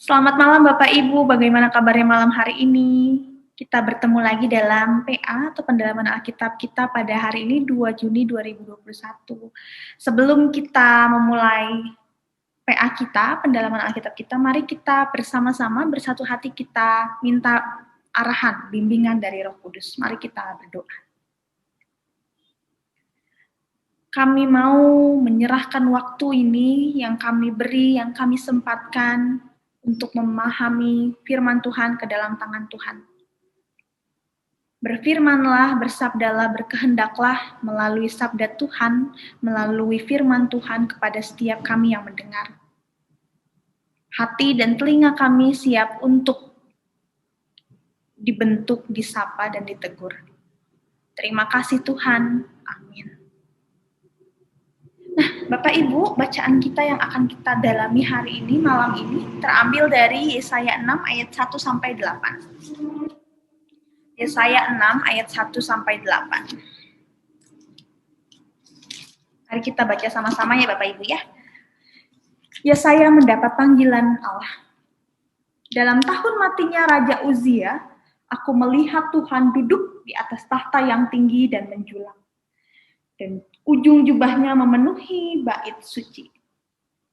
Selamat malam Bapak Ibu, bagaimana kabarnya malam hari ini? Kita bertemu lagi dalam PA atau pendalaman Alkitab kita pada hari ini 2 Juni 2021. Sebelum kita memulai PA kita, pendalaman Alkitab kita, mari kita bersama-sama bersatu hati kita minta arahan, bimbingan dari Roh Kudus. Mari kita berdoa. Kami mau menyerahkan waktu ini yang kami beri, yang kami sempatkan untuk memahami firman Tuhan ke dalam tangan Tuhan. Berfirmanlah, bersabdalah, berkehendaklah melalui sabda Tuhan, melalui firman Tuhan kepada setiap kami yang mendengar. Hati dan telinga kami siap untuk dibentuk, disapa, dan ditegur. Terima kasih Tuhan. Amin. Nah, Bapak Ibu, bacaan kita yang akan kita dalami hari ini, malam ini, terambil dari Yesaya 6 ayat 1 sampai 8. Yesaya 6 ayat 1 sampai 8. Mari kita baca sama-sama ya Bapak Ibu ya. Yesaya mendapat panggilan Allah. Dalam tahun matinya Raja Uzia, aku melihat Tuhan duduk di atas tahta yang tinggi dan menjulang. Dan ujung jubahnya memenuhi bait suci.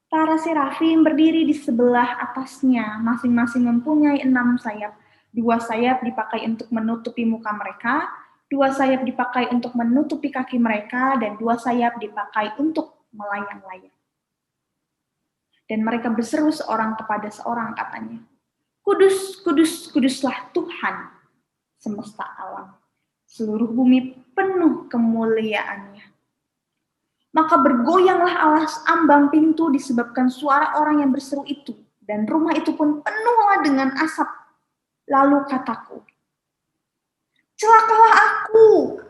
Para serafim berdiri di sebelah atasnya, masing-masing mempunyai 6 sayap. 2 sayap dipakai untuk menutupi muka mereka, 2 sayap dipakai untuk menutupi kaki mereka, dan 2 sayap dipakai untuk melayang-layang. Dan mereka berseru seorang kepada seorang, katanya, Kudus, kudus, kuduslah Tuhan semesta alam. Seluruh bumi penuh kemuliaannya. Maka bergoyanglah alas ambang pintu disebabkan suara orang yang berseru itu, dan rumah itu pun penuhlah dengan asap. Lalu kataku, celakalah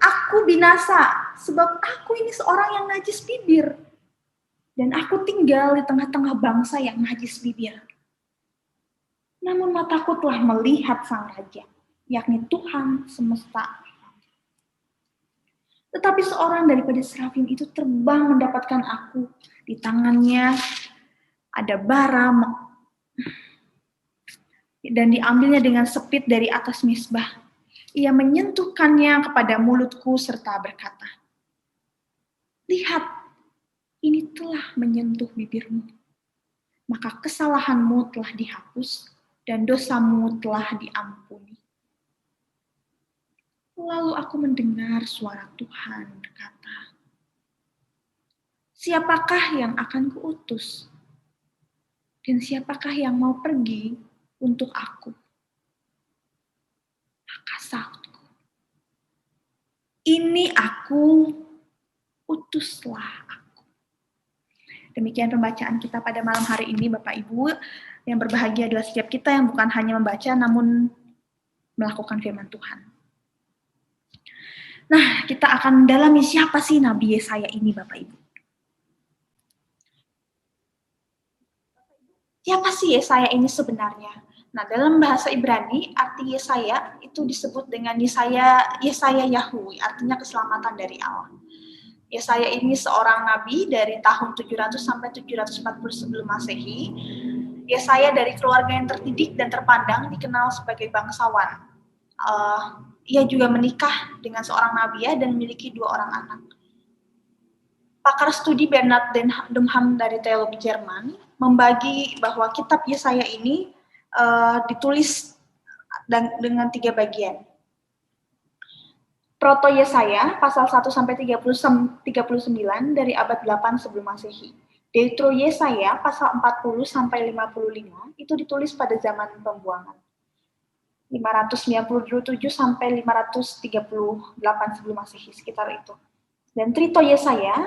aku binasa, sebab aku ini seorang yang najis bibir, dan aku tinggal di tengah-tengah bangsa yang najis bibir. Namun mataku telah melihat Sang Raja, yakni Tuhan semesta. Tetapi seorang daripada serafim itu terbang mendapatkan aku. Di tangannya ada bara dan diambilnya dengan sepit dari atas misbah. Ia menyentuhkannya kepada mulutku serta berkata, lihat, ini telah menyentuh bibirmu. Maka kesalahanmu telah dihapus dan dosamu telah diampuni. Lalu aku mendengar suara Tuhan berkata, siapakah yang akan kuutus? Dan siapakah yang mau pergi untuk aku? Maka sahutku, ini aku, utuslah aku. Demikian pembacaan kita pada malam hari ini, Bapak Ibu. Yang berbahagia adalah setiap kita yang bukan hanya membaca, namun melakukan firman Tuhan. Nah, kita akan mendalami siapa sih Nabi Yesaya ini, Bapak Ibu. Siapa sih Yesaya ini sebenarnya? Nah, dalam bahasa Ibrani, arti Yesaya itu disebut dengan Yesaya Yahu, artinya keselamatan dari Allah. Yesaya ini seorang nabi dari tahun 700 sampai 740 sebelum Masehi. Yesaya dari keluarga yang terdidik dan terpandang, dikenal sebagai bangsawan. Ia juga menikah dengan seorang nabi dan memiliki 2 orang anak. Pakar studi Bernard Denham dari teologi Jerman membagi bahwa kitab Yesaya ini ditulis dengan 3 bagian. Proto Yesaya pasal 1 sampai 39 dari abad 8 sebelum Masehi. Deutero Yesaya pasal 40 sampai 55 itu ditulis pada zaman pembuangan. 597 sampai 538 sebelum Masehi, sekitar itu. Dan Trito Yesaya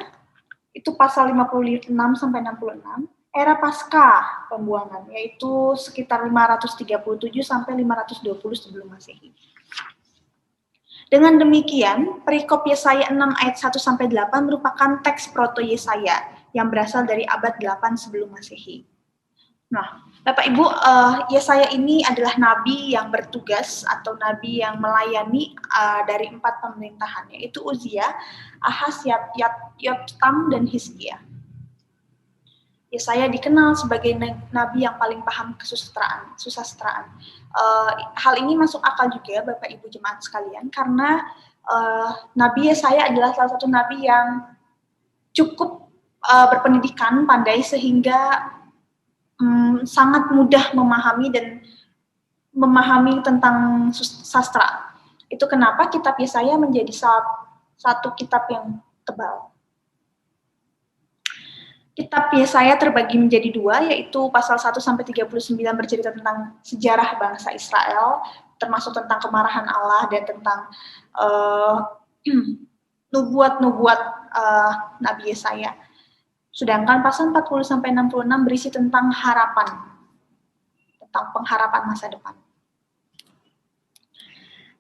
itu pasal 56 sampai 66, era pasca pembuangan, yaitu sekitar 537 sampai 520 sebelum Masehi. Dengan demikian, perikop Yesaya 6 ayat 1 sampai 8 merupakan teks proto Yesaya yang berasal dari abad 8 sebelum Masehi. Nah, Bapak Ibu, Yesaya ini adalah nabi yang bertugas atau nabi yang melayani dari 4 pemerintahan, yaitu Uzia, Ahaz, Yotam, dan Hizkia. Yesaya dikenal sebagai nabi yang paling paham kesusastraan. Hal ini masuk akal juga Bapak Ibu jemaat sekalian, karena Nabi Yesaya adalah salah satu nabi yang cukup berpendidikan, pandai, sehingga sangat mudah memahami tentang sastra. Itu kenapa kitab Yesaya menjadi satu kitab yang tebal. Kitab Yesaya terbagi menjadi dua, yaitu pasal 1-39 bercerita tentang sejarah bangsa Israel, termasuk tentang kemarahan Allah dan tentang nubuat-nubuat Nabi Yesaya. Sedangkan pasal 40-66 berisi tentang harapan, tentang pengharapan masa depan.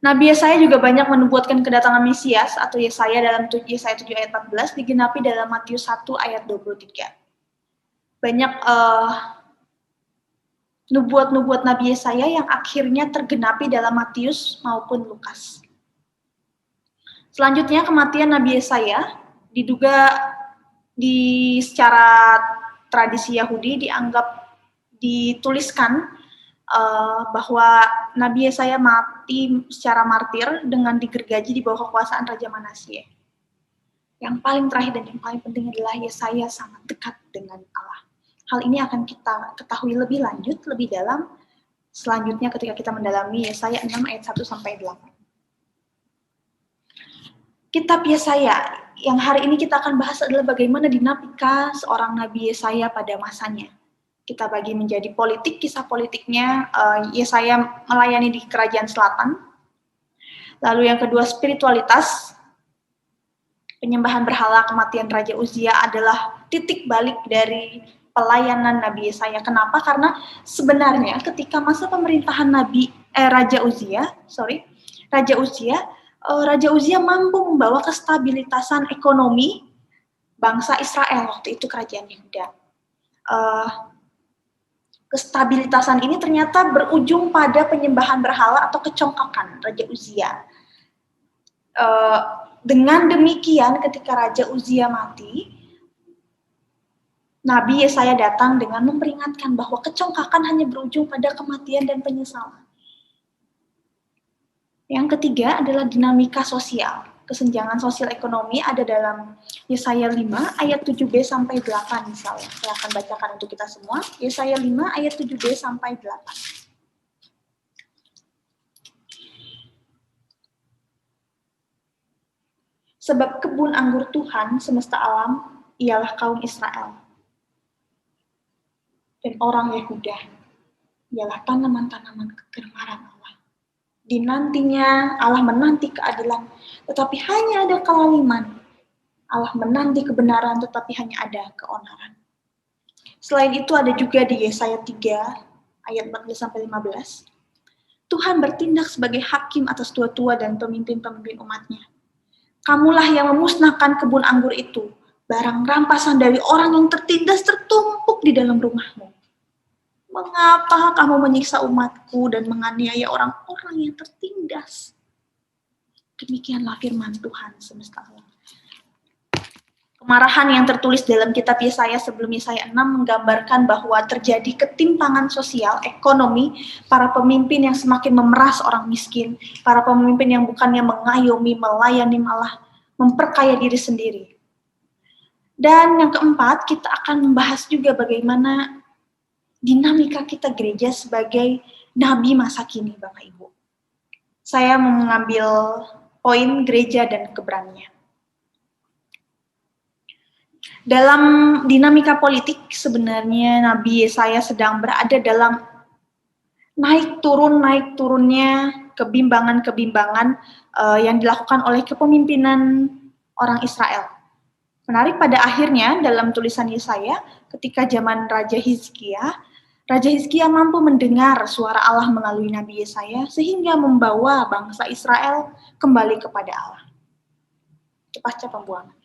Nabi Yesaya juga banyak menubuatkan kedatangan Mesias atau Yesaya dalam Yesaya 7 ayat 14 digenapi dalam Matius 1 ayat 23. Banyak nubuat-nubuat Nabi Yesaya yang akhirnya tergenapi dalam Matius maupun Lukas. Selanjutnya kematian Nabi Yesaya diduga secara tradisi Yahudi dituliskan bahwa Nabi Yesaya mati secara martir dengan digergaji di bawah kekuasaan Raja Manasye. Yang paling terakhir dan yang paling penting adalah Yesaya sangat dekat dengan Allah. Hal ini akan kita ketahui lebih lanjut, lebih dalam selanjutnya ketika kita mendalami Yesaya 6 ayat 1-8. Kitab Yesaya yang hari ini kita akan bahas adalah bagaimana dinamika seorang Nabi Yesaya pada masanya. Kita bagi menjadi politik, kisah politiknya. Yesaya melayani di kerajaan selatan. Lalu yang kedua, spiritualitas. Penyembahan berhala, kematian Raja Uzia adalah titik balik dari pelayanan Nabi Yesaya. Kenapa? Karena sebenarnya ketika masa pemerintahan Raja Uzia mampu membawa kestabilitasan ekonomi bangsa Israel, waktu itu kerajaan Yehuda. Kestabilitasan ini ternyata berujung pada penyembahan berhala atau kecongkakan Raja Uzia. Dengan demikian ketika Raja Uzia mati, Nabi Yesaya datang dengan memperingatkan bahwa kecongkakan hanya berujung pada kematian dan penyesalan. Yang ketiga adalah dinamika sosial. Kesenjangan sosial ekonomi ada dalam Yesaya 5 ayat 7b-8 misalnya. Saya akan bacakan untuk kita semua. Yesaya 5 ayat 7b-8. Sebab kebun anggur Tuhan semesta alam ialah kaum Israel. Dan orang Yehuda ialah tanaman-tanaman kegemaran Allah. Dinantinya Allah menanti keadilan, tetapi hanya ada kelaliman. Allah menanti kebenaran, tetapi hanya ada keonaran. Selain itu ada juga di Yesaya 3 ayat 14-15. Tuhan bertindak sebagai hakim atas tua-tua dan pemimpin-pemimpin umatnya. Kamulah yang memusnahkan kebun anggur itu, barang rampasan dari orang yang tertindas tertumpuk di dalam rumahmu. Mengapa kamu menyiksa umatku dan menganiaya orang-orang yang tertindas? Demikianlah firman Tuhan semesta alam. Kemarahan yang tertulis dalam kitab Yesaya sebelum Yesaya 6 menggambarkan bahwa terjadi ketimpangan sosial, ekonomi, para pemimpin yang semakin memeras orang miskin, para pemimpin yang bukannya mengayomi, melayani, malah memperkaya diri sendiri. Dan yang keempat, kita akan membahas juga bagaimana dinamika kita gereja sebagai nabi masa kini, Bapak Ibu. Saya mengambil poin gereja dan keberanian. Dalam dinamika politik sebenarnya Nabi Yesaya sedang berada dalam naik turunnya kebimbangan yang dilakukan oleh kepemimpinan orang Israel. Menarik, pada akhirnya dalam tulisan Yesaya ketika zaman Raja Hizkia mampu mendengar suara Allah melalui Nabi Yesaya sehingga membawa bangsa Israel kembali kepada Allah. Itu pasca pembuangan.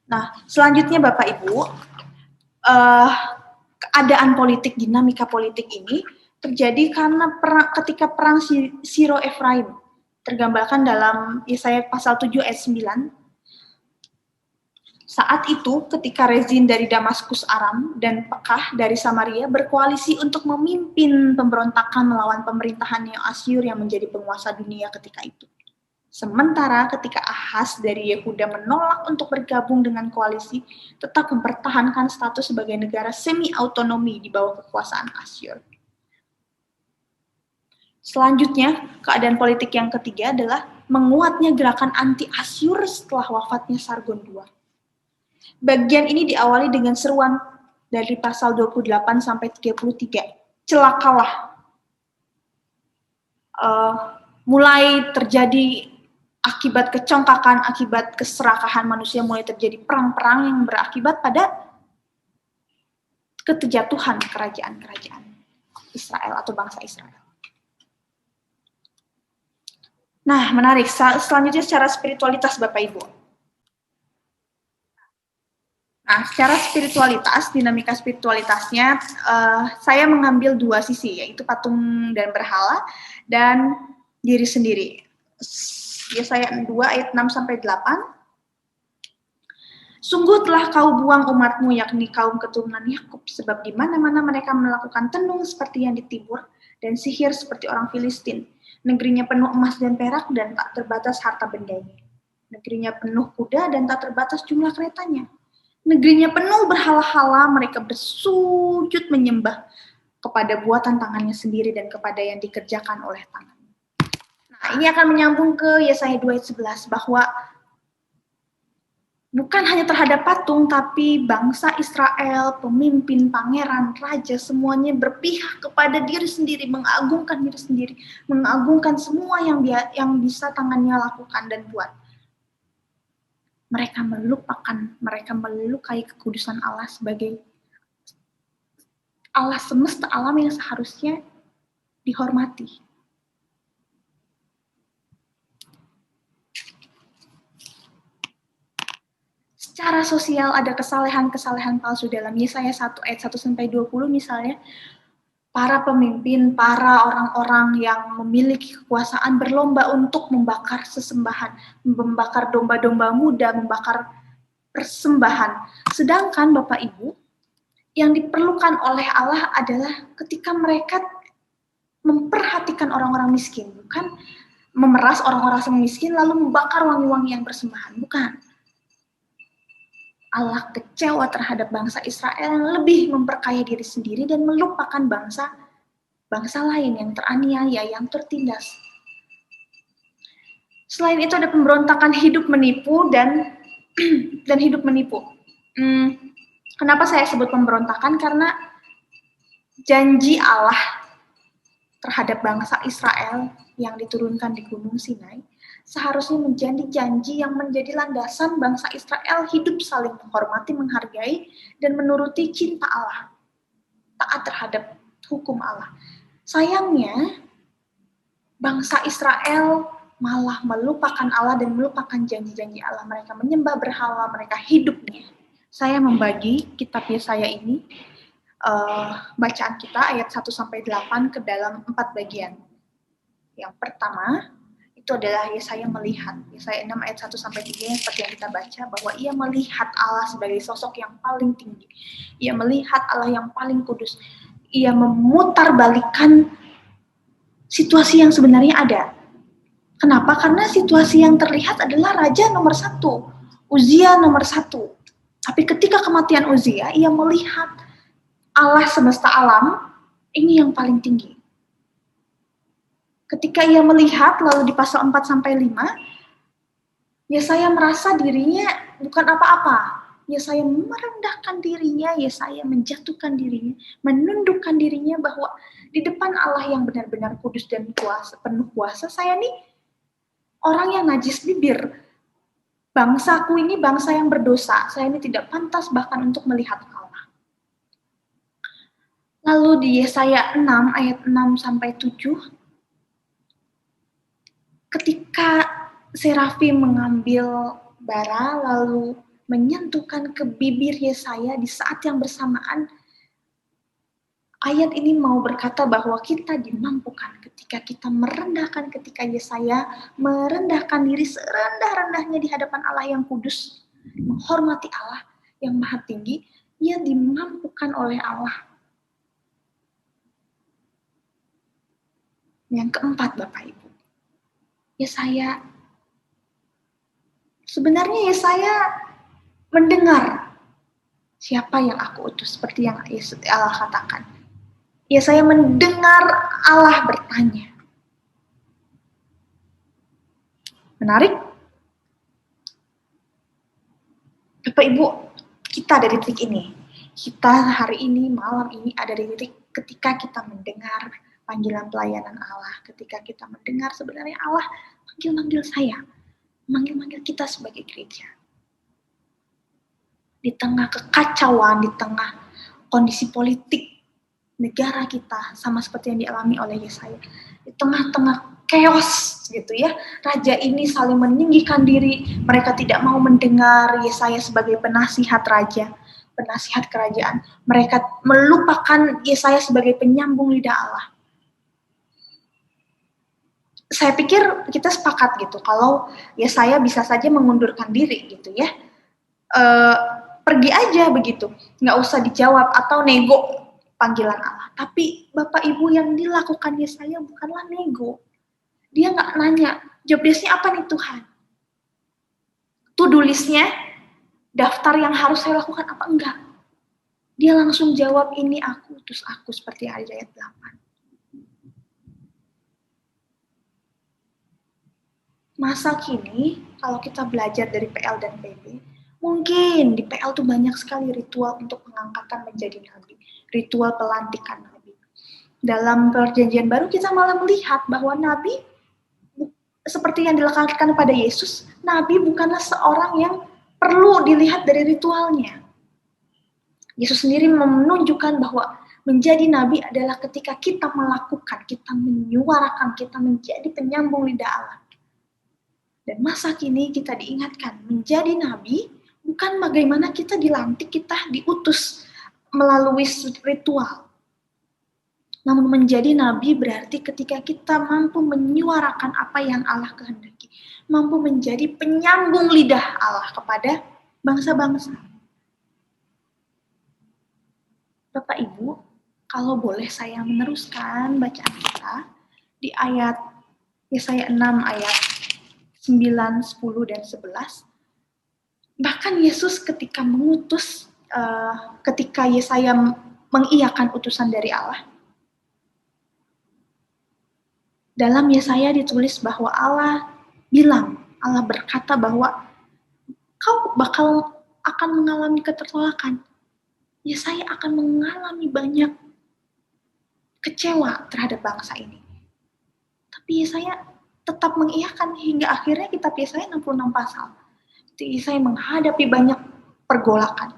Nah, selanjutnya Bapak Ibu, keadaan politik, dinamika politik ini terjadi karena ketika perang Siro Efraim, tergambarkan dalam Yesaya pasal 7 ayat 9. Saat itu, ketika Rezin dari Damaskus Aram dan Pekah dari Samaria berkoalisi untuk memimpin pemberontakan melawan pemerintahan Neo-Asyur yang menjadi penguasa dunia ketika itu. Sementara ketika Ahaz dari Yehuda menolak untuk bergabung dengan koalisi, tetap mempertahankan status sebagai negara semi-autonomi di bawah kekuasaan Asyur. Selanjutnya, keadaan politik yang ketiga adalah menguatnya gerakan anti-Asyur setelah wafatnya Sargon II. Bagian ini diawali dengan seruan dari pasal 28 sampai 33. Celakalah. Mulai terjadi akibat kecongkakan, akibat keserakahan manusia, mulai terjadi perang-perang yang berakibat pada ketejatuhan kerajaan-kerajaan Israel atau bangsa Israel. Nah, menarik. Selanjutnya secara spiritualitas, Bapak Ibu. Nah, secara spiritualitas, dinamika spiritualitasnya, saya mengambil dua sisi, yaitu patung dan berhala, dan diri sendiri. Yesaya 2 ayat 6-8. Sungguh telah kau buang umatmu, yakni kaum keturunan Yakub, sebab di mana-mana mereka melakukan tenung seperti yang di timur, dan sihir seperti orang Filistin. Negerinya penuh emas dan perak, dan tak terbatas harta bendanya. Negerinya penuh kuda, dan tak terbatas jumlah keretanya. Negerinya penuh berhala-hala, mereka bersujud menyembah kepada buatan tangannya sendiri dan kepada yang dikerjakan oleh tangannya. Nah, ini akan menyambung ke Yesaya 2 ayat 11, bahwa bukan hanya terhadap patung, tapi bangsa Israel, pemimpin, pangeran, raja, semuanya berpihak kepada diri sendiri, mengagungkan diri sendiri, mengagungkan semua yang bisa tangannya lakukan dan buat. Mereka melukai kekudusan Allah sebagai Allah semesta alam yang seharusnya dihormati. Secara sosial ada kesalehan-kesalehan palsu dalam Yesaya 1 ayat 1-20 misalnya. Para pemimpin, para orang-orang yang memiliki kekuasaan berlomba untuk membakar sesembahan, membakar domba-domba muda, membakar persembahan. Sedangkan Bapak Ibu, yang diperlukan oleh Allah adalah ketika mereka memperhatikan orang-orang miskin, bukan memeras orang-orang miskin lalu membakar wangi-wangi yang persembahan, bukan. Allah kecewa terhadap bangsa Israel yang lebih memperkaya diri sendiri dan melupakan bangsa lain yang teraniaya, yang tertindas. Selain itu ada pemberontakan hidup menipu dan hidup menipu. Kenapa saya sebut pemberontakan? Karena janji Allah terhadap bangsa Israel yang diturunkan di Gunung Sinai seharusnya menjadi janji yang menjadi landasan bangsa Israel hidup saling menghormati, menghargai, dan menuruti cinta Allah, taat terhadap hukum Allah. Sayangnya, bangsa Israel malah melupakan Allah dan melupakan janji-janji Allah. Mereka menyembah berhala, mereka hidupnya. Saya membagi kitab Yesaya ini, bacaan kita ayat 1-8 ke dalam 4 bagian. Yang pertama, itu adalah Yesaya melihat. Yesaya 6 ayat 1-3 seperti yang kita baca, bahwa ia melihat Allah sebagai sosok yang paling tinggi. Ia melihat Allah yang paling kudus. Ia memutarbalikkan situasi yang sebenarnya ada. Kenapa? Karena situasi yang terlihat adalah raja nomor 1, Uzia nomor 1. Tapi ketika kematian Uzia, ia melihat Allah semesta alam, ini yang paling tinggi. Ketika ia melihat, lalu di pasal 4-5, Yesaya merasa dirinya bukan apa-apa. Yesaya merendahkan dirinya, Yesaya menjatuhkan dirinya, menundukkan dirinya bahwa di depan Allah yang benar-benar kudus dan kuasa, penuh kuasa, saya nih orang yang najis bibir. Bangsaku ini bangsa yang berdosa, saya ini tidak pantas bahkan untuk melihat Allah. Lalu di Yesaya 6 ayat 6-7, ketika Serafim mengambil bara lalu menyentuhkan ke bibir Yesaya di saat yang bersamaan, ayat ini mau berkata bahwa kita dimampukan ketika kita merendahkan, ketika Yesaya merendahkan diri serendah-rendahnya di hadapan Allah yang kudus. menghormati Allah yang maha tinggi, ia dimampukan oleh Allah. Yang keempat, Bapak Ibu, sebenarnya Yesaya mendengar siapa yang aku utus, seperti yang Allah katakan. Yesaya mendengar Allah bertanya. Menarik? Bapak Ibu, kita ada di titik ini. Kita hari ini, malam ini ada di titik ketika kita mendengar panggilan pelayanan Allah. Ketika kita mendengar sebenarnya Allah manggil-manggil saya, manggil-manggil kita sebagai gereja. Di tengah kekacauan, di tengah kondisi politik negara kita, sama seperti yang dialami oleh Yesaya. Di tengah-tengah chaos gitu ya, raja ini saling meninggikan diri, mereka tidak mau mendengar Yesaya sebagai penasihat raja, penasihat kerajaan. Mereka melupakan Yesaya sebagai penyambung lidah Allah. Saya pikir kita sepakat gitu, kalau Yesaya bisa saja mengundurkan diri gitu ya, pergi aja begitu, nggak usah dijawab atau nego panggilan Allah. Tapi Bapak Ibu, yang dilakukan Yesaya bukanlah nego. Dia nggak nanya, job desk-nya apa nih Tuhan? To-do list-nya, daftar yang harus saya lakukan apa? Enggak. Dia langsung jawab, ini aku, utus aku, seperti ayat 8. Masa kini, kalau kita belajar dari PL dan PB, mungkin di PL tuh banyak sekali ritual untuk pengangkatan menjadi nabi, ritual pelantikan nabi. Dalam perjanjian baru kita malah melihat bahwa nabi, seperti yang dilakukan pada Yesus, nabi bukanlah seorang yang perlu dilihat dari ritualnya. Yesus sendiri menunjukkan bahwa menjadi nabi adalah ketika kita melakukan, kita menyuarakan, kita menjadi penyambung lidah Allah. Dan masa kini kita diingatkan, menjadi nabi bukan bagaimana kita dilantik, kita diutus melalui ritual. Namun menjadi nabi berarti ketika kita mampu menyuarakan apa yang Allah kehendaki, mampu menjadi penyambung lidah Allah kepada bangsa-bangsa. Bapak Ibu, kalau boleh saya meneruskan bacaan kita di ayat Yesaya 6 ayat 9, 10, dan 11. Bahkan Yesus ketika mengutus, ketika Yesaya mengiyakan utusan dari Allah, dalam Yesaya ditulis bahwa Allah berkata bahwa kau akan mengalami ketertolakan. Yesaya akan mengalami banyak kecewa terhadap bangsa ini. Tapi Yesaya tetap mengiyakan hingga akhirnya kitab Yesaya 66 pasal. Yesaya menghadapi banyak pergolakan.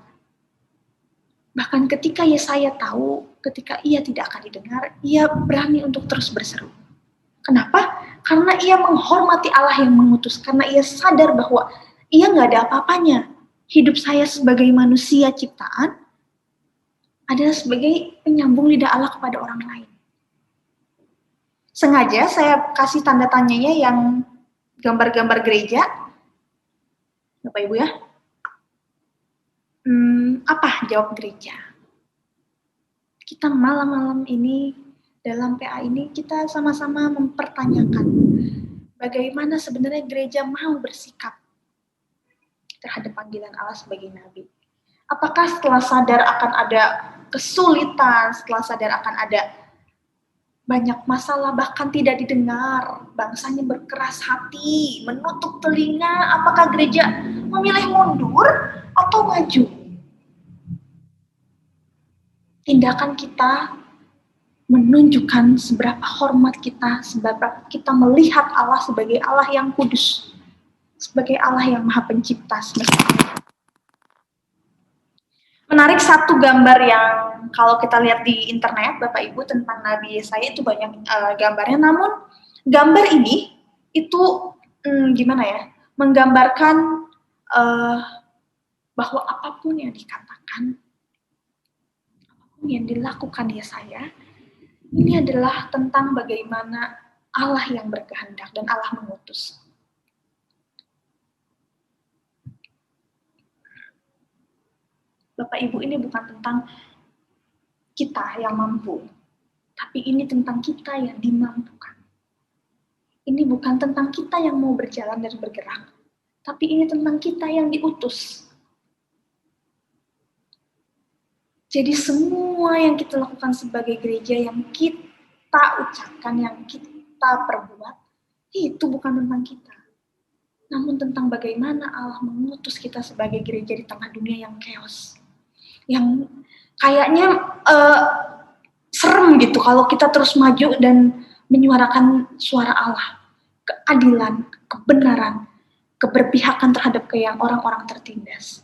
Bahkan ketika Yesaya tahu, ketika ia tidak akan didengar, ia berani untuk terus berseru. Kenapa? Karena ia menghormati Allah yang mengutus. Karena ia sadar bahwa ia nggak ada apa-apanya. Hidup saya sebagai manusia ciptaan adalah sebagai penyambung lidah Allah kepada orang lain. Sengaja saya kasih tanda tanyanya yang gambar-gambar gereja. Bapak Ibu ya. Apa jawab gereja? Kita malam-malam ini dalam PA ini kita sama-sama mempertanyakan bagaimana sebenarnya gereja mau bersikap terhadap panggilan Allah sebagai nabi. Apakah setelah sadar akan ada kesulitan, setelah sadar akan ada banyak masalah, bahkan tidak didengar, bangsanya berkeras hati, menutup telinga, apakah gereja memilih mundur atau maju? Tindakan kita menunjukkan seberapa hormat kita, seberapa kita melihat Allah sebagai Allah yang kudus, sebagai Allah yang maha pencipta semesta. Menarik satu gambar yang kalau kita lihat di internet, Bapak Ibu, tentang Nabi Yesaya itu banyak gambarnya, namun gambar ini itu menggambarkan bahwa apapun yang dikatakan, apapun yang dilakukan Yesaya, ini adalah tentang bagaimana Allah yang berkehendak dan Allah mengutus. Bapak Ibu, ini bukan tentang kita yang mampu, tapi ini tentang kita yang dimampukan. Ini bukan tentang kita yang mau berjalan dan bergerak, tapi ini tentang kita yang diutus. Jadi semua yang kita lakukan sebagai gereja, yang kita ucapkan, yang kita perbuat, itu bukan tentang kita. Namun tentang bagaimana Allah mengutus kita sebagai gereja di tengah dunia yang chaos. Yang kayaknya serem gitu kalau kita terus maju dan menyuarakan suara Allah. Keadilan, kebenaran, keberpihakan terhadap orang-orang tertindas.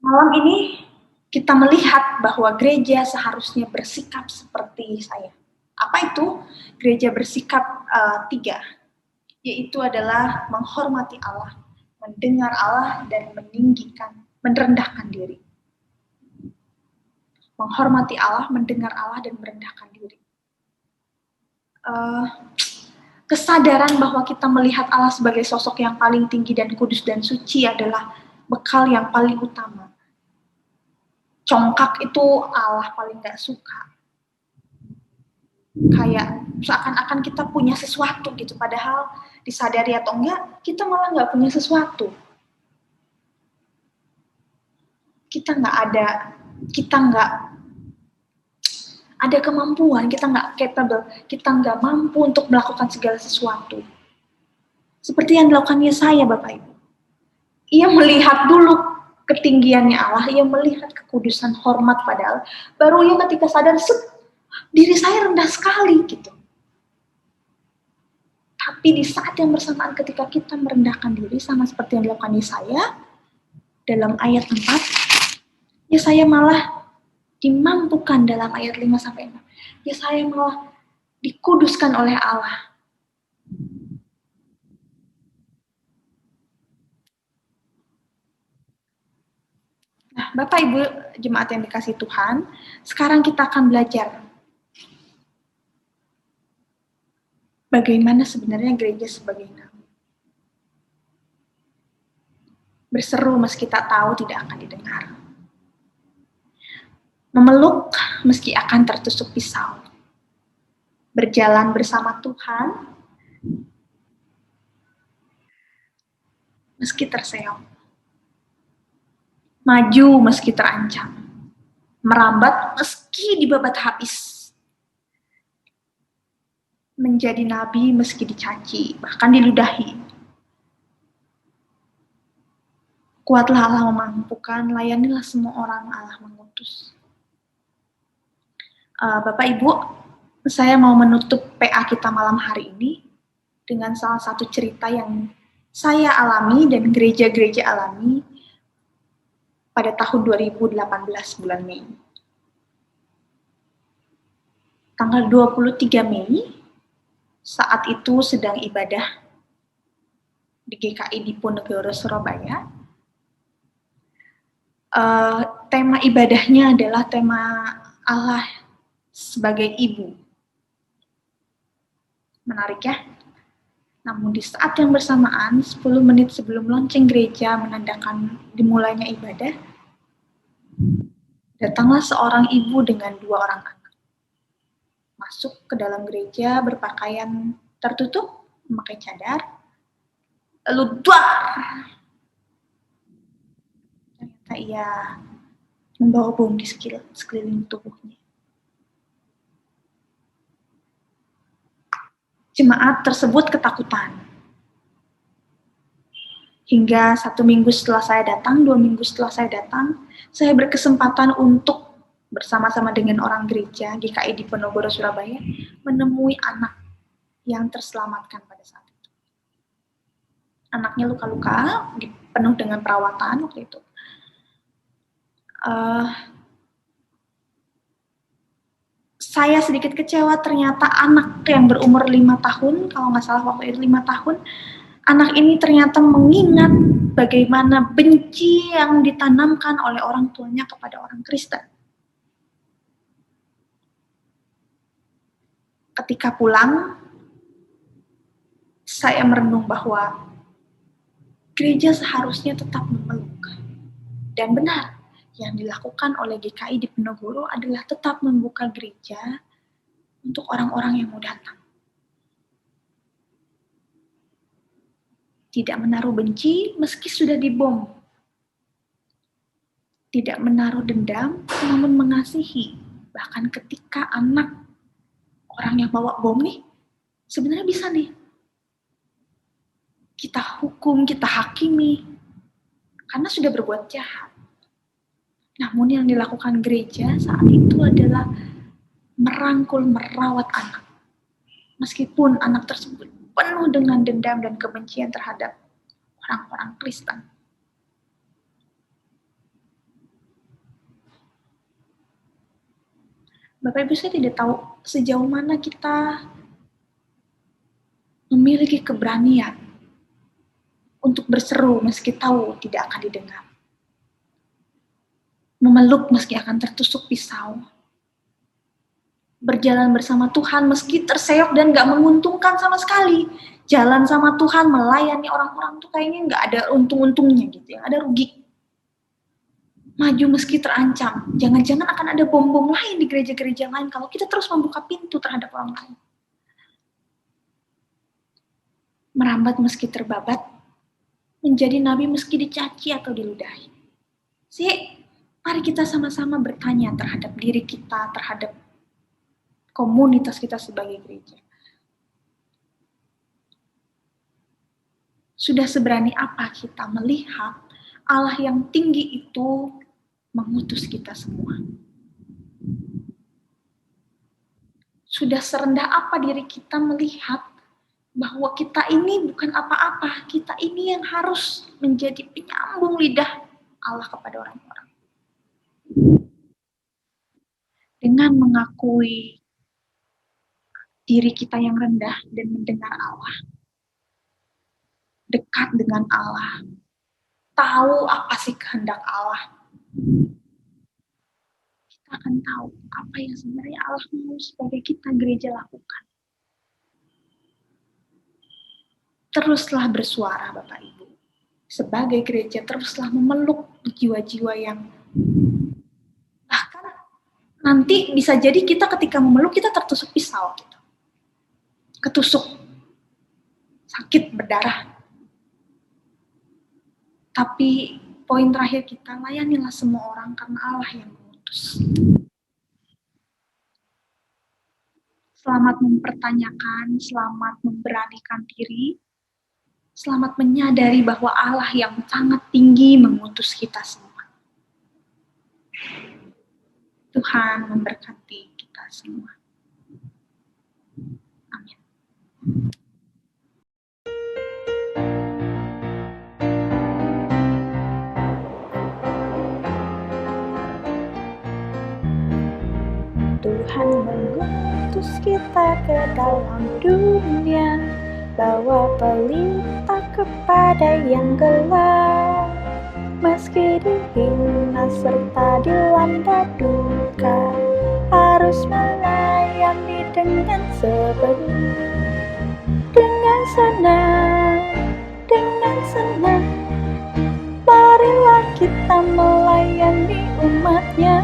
Malam ini kita melihat bahwa gereja seharusnya bersikap seperti saya. Apa itu? Gereja bersikap 3, yaitu adalah menghormati Allah, mendengar Allah, dan merendahkan diri. Menghormati Allah, mendengar Allah, dan merendahkan diri. Kesadaran bahwa kita melihat Allah sebagai sosok yang paling tinggi dan kudus dan suci adalah bekal yang paling utama. Congkak itu Allah paling gak suka. Kayak seakan-akan kita punya sesuatu gitu, padahal disadari atau enggak, kita malah gak punya sesuatu. Kita nggak ada kemampuan, kita nggak capable, kita nggak mampu untuk melakukan segala sesuatu. Seperti yang dilakukan Yesaya, Bapak Ibu. Ia melihat dulu ketinggiannya Allah, ia melihat kekudusan, hormat pada Allah. Baru ia ketika sadar, diri saya rendah sekali gitu. Tapi di saat yang bersamaan ketika kita merendahkan diri, sama seperti yang dilakukan Yesaya, dalam ayat 4, Yesaya malah dimampukan dalam ayat 5-6. Yesaya malah dikuduskan oleh Allah. Nah, Bapak Ibu jemaat yang dikasih Tuhan, sekarang kita akan belajar bagaimana sebenarnya gereja sebagai nama. Berseru meski tak tahu tidak akan didengar. Memeluk meski akan tertusuk pisau. Berjalan bersama Tuhan meski terseok. Maju meski terancam. Merambat meski dibabat habis. Menjadi nabi meski dicaci, bahkan diludahi. Kuatlah Allah memampukan, layanilah semua orang Allah mengutus. Bapak Ibu, saya mau menutup PA kita malam hari ini dengan salah satu cerita yang saya alami dan gereja-gereja alami pada tahun 2018 bulan Mei. Tanggal 23 Mei, saat itu sedang ibadah di GKI Diponegoro, Surabaya. Tema ibadahnya adalah tema Allah sebagai ibu. Menarik ya? Namun di saat yang bersamaan, 10 menit sebelum lonceng gereja menandakan dimulainya ibadah, datanglah seorang ibu dengan 2 orang anak. Masuk ke dalam gereja berpakaian tertutup, memakai cadar, lalu ternyata ia membawa bom di sekeliling tubuhnya. Jemaat tersebut ketakutan. Hingga 1 minggu setelah saya datang, 2 minggu setelah saya datang, saya berkesempatan untuk bersama-sama dengan orang gereja GKI Diponegoro, Surabaya, menemui anak yang terselamatkan pada saat itu. Anaknya luka-luka, penuh dengan perawatan waktu itu. Saya sedikit kecewa, ternyata anak yang berumur 5 tahun, kalau nggak salah waktu itu 5 tahun, anak ini ternyata mengingat bagaimana benci yang ditanamkan oleh orang tuanya kepada orang Kristen. Ketika pulang, saya merenung bahwa gereja seharusnya tetap memeluk. Dan benar, yang dilakukan oleh GKI di Penogoro adalah tetap membuka gereja untuk orang-orang yang mau datang. Tidak menaruh benci meski sudah dibom. Tidak menaruh dendam, namun mengasihi. Bahkan ketika anak orang yang bawa bom nih, sebenarnya bisa nih kita hukum, kita hakimi, karena sudah berbuat jahat. Namun yang dilakukan gereja saat itu adalah merangkul, merawat anak. Meskipun anak tersebut penuh dengan dendam dan kebencian terhadap orang-orang Kristen. Bapak Ibu, saya tidak tahu sejauh mana kita memiliki keberanian untuk berseru meski tahu tidak akan didengar. Memeluk meski akan tertusuk pisau. Berjalan bersama Tuhan meski terseok dan gak menguntungkan sama sekali. Jalan sama Tuhan, melayani orang-orang tuh kayaknya gak ada untung-untungnya gitu ya, ada rugi. Maju meski terancam. Jangan-jangan akan ada bom-bom lain di gereja-gereja lain kalau kita terus membuka pintu terhadap orang lain. Merambat meski terbabat, menjadi nabi meski dicaci atau diludahi. Mari kita sama-sama bertanya terhadap diri kita, terhadap komunitas kita sebagai gereja. Sudah seberani apa kita melihat Allah yang tinggi itu mengutus kita semua? Sudah serendah apa diri kita melihat bahwa kita ini bukan apa-apa, kita ini yang harus menjadi penyambung lidah Allah kepada orang-orang. Dengan mengakui diri kita yang rendah dan mendengar Allah, dekat dengan Allah, tahu apa sih kehendak Allah, kita akan tahu apa yang sebenarnya Allah mau sebagai kita gereja lakukan. Teruslah bersuara Bapak Ibu. Sebagai gereja teruslah memeluk jiwa-jiwa yang bahkan nanti bisa jadi kita ketika memeluk kita tertusuk pisau gitu. Ketusuk, sakit, berdarah. Tapi poin terakhir kita, layanilah semua orang karena Allah yang mengutus. Selamat mempertanyakan, selamat memberanikan diri, selamat menyadari bahwa Allah yang sangat tinggi mengutus kita semua. Tuhan memberkati kita semua. Amin. Tuhan mengutus kita ke dalam dunia, bawa pelita kepada yang gelap. Meski dihina serta dilanda duka, harus melayani dengan sepenuh. Dengan senang, marilah kita melayani umat-Nya.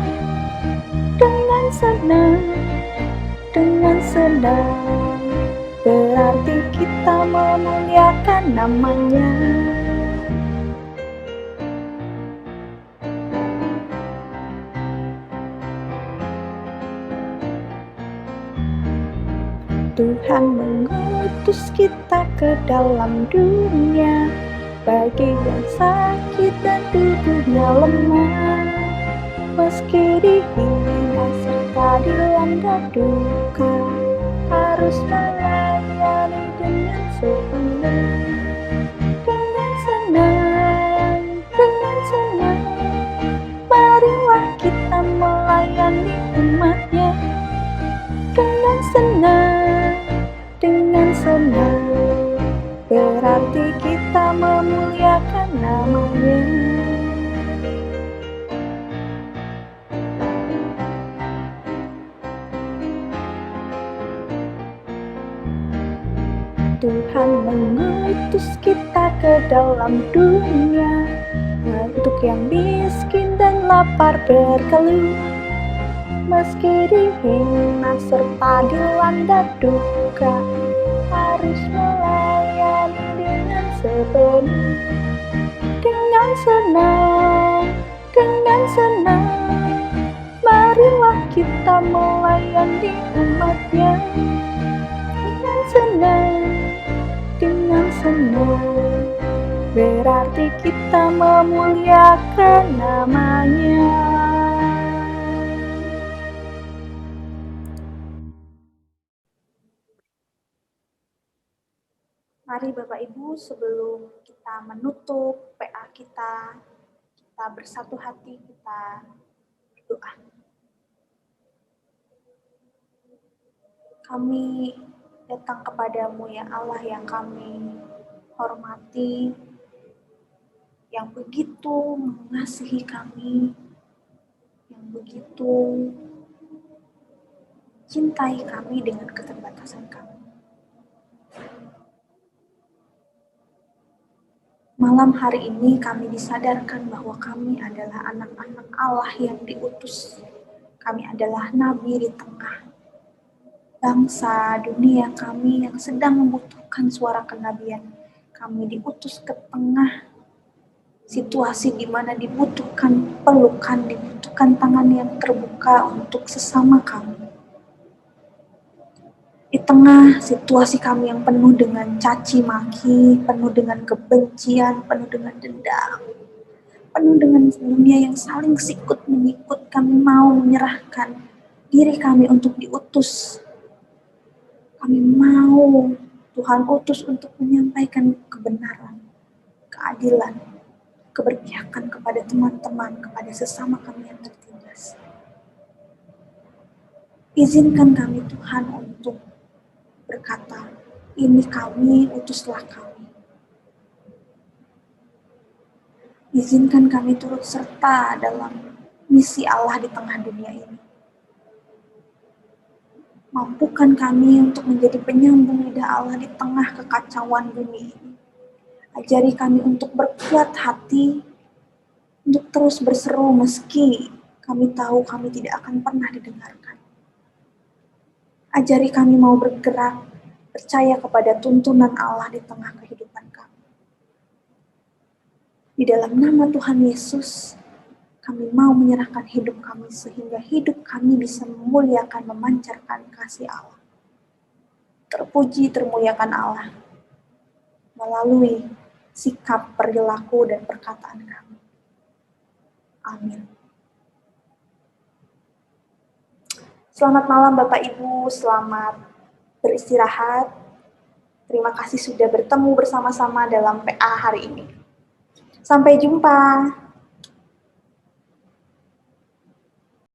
Dengan senang, berarti kita memuliakan nama-Nya. Tuhan mengutus kita ke dalam dunia, bagi yang sakit dan tubuhnya lemah. Meski dihina serta dilanda duka, harus melayani dengan sepenuh. Dengan senang, marilah kita melayani umat-Nya. Dengan senang, berarti kita memuliakan nama-Nya. Tuhan mengutus kita ke dalam dunia untuk yang miskin dan lapar berkeluh. Meski dihina serta dilanda duka, harus melayani dengan sepenuh. Dengan senang, marilah kita melayani umat-Nya. Dengan senang, berarti kita memuliakan nama-Nya. Mari Bapak Ibu, sebelum kita menutup PA kita bersatu hati, kita berdoa. Kami datang kepadamu ya Allah yang kami hormati, yang begitu mengasihi kami, yang begitu cintai kami dengan keterbatasan kami. Malam hari ini kami disadarkan bahwa kami adalah anak-anak Allah yang diutus. Kami adalah nabi di tengah bangsa dunia kami yang sedang membutuhkan suara kenabian. Kami diutus ke tengah situasi di mana dibutuhkan pelukan, dibutuhkan tangan yang terbuka untuk sesama kami. Di tengah situasi kami yang penuh dengan caci maki, penuh dengan kebencian, penuh dengan dendam, penuh dengan dunia yang saling sikut menyikut, kami mau menyerahkan diri kami untuk diutus. Kami mau Tuhan utus untuk menyampaikan kebenaran, keadilan, keberpihakan kepada teman-teman, kepada sesama kami yang tertindas. Izinkan kami Tuhan untuk berkata, ini kami, utuslah kami. Izinkan kami turut serta dalam misi Allah di tengah dunia ini. Mampukan kami untuk menjadi penyambung lidah Allah di tengah kekacauan bumi ini. Ajari kami untuk berkuat hati, untuk terus berseru meski kami tahu kami tidak akan pernah didengarkan. Ajari kami mau bergerak, percaya kepada tuntunan Allah di tengah kehidupan kami. Di dalam nama Tuhan Yesus, kami mau menyerahkan hidup kami sehingga hidup kami bisa memuliakan, memancarkan kasih Allah. Terpuji, termuliakan Allah melalui sikap, perilaku, dan perkataan kami. Amin. Selamat malam Bapak Ibu, selamat beristirahat. Terima kasih sudah bertemu bersama-sama dalam PA hari ini. Sampai jumpa.